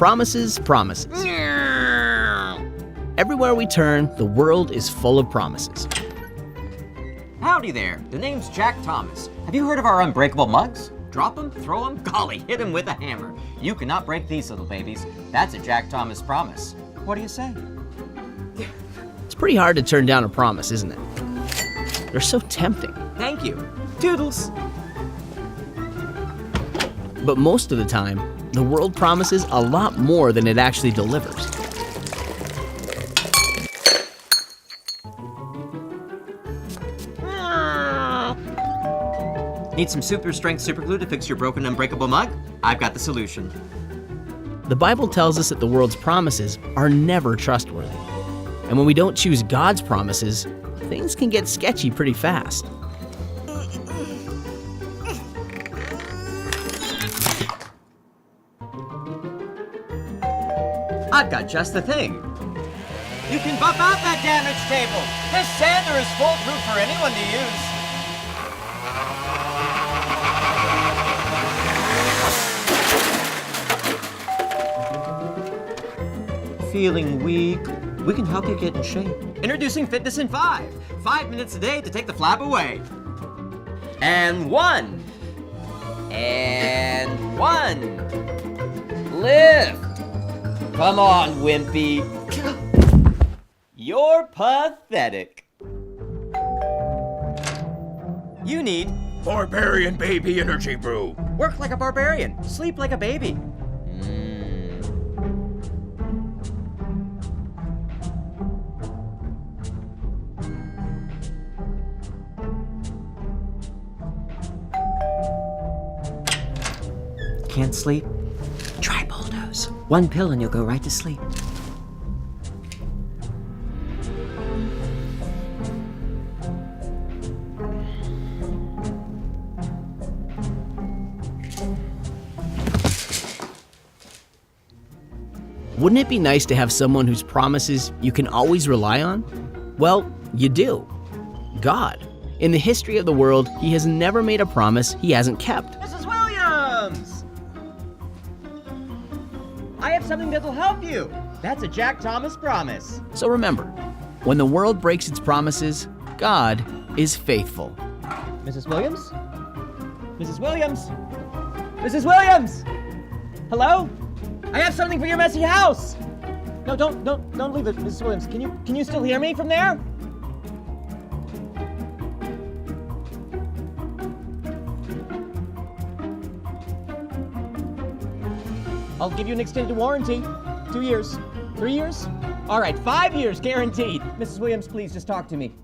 Promises, promises. Everywhere we turn, the world is full of promises. Howdy there, the name's Jack Thomas. Have you heard of our unbreakable mugs? Drop them, throw them, golly, hit them with a hammer. You cannot break these little babies. That's a Jack Thomas promise. What do you say? It's pretty hard to turn down a promise, isn't it? They're so tempting. Thank you. Toodles. But most of the time, the world promises a lot more than it actually delivers. Need some super strength super glue to fix your broken unbreakable mug? I've got the solution. The Bible tells us that the world's promises are never trustworthy. And when we don't choose God's promises, things can get sketchy pretty fast. I've got just the thing. You can buff out that damaged table. This sander is foolproof for anyone to use. Feeling weak? We can help you get in shape. Introducing Fitness in 5. 5 minutes a day to take the flab away. And 1. And 1. Lift. Come on, Wimpy. You're pathetic. You need Barbarian Baby Energy Brew. work like a barbarian, sleep like a baby. Can't sleep? Try Bulldoze. 1 pill and you'll go right to sleep. Wouldn't it be nice to have someone whose promises you can always rely on? Well, you do. God. In the history of the world, he has never made a promise he hasn't kept. Mrs. Williams! I have something that'll help you. That's a Jack Thomas promise. So remember, when the world breaks its promises, God is faithful. Mrs. Williams? Mrs. Williams? Mrs. Williams! Hello? I have something for your messy house. No, don't leave it, Mrs. Williams. Can you still hear me from there? I'll give you an extended warranty. 2 years. 3 years? All right, 5 years guaranteed. Mrs. Williams, please just talk to me.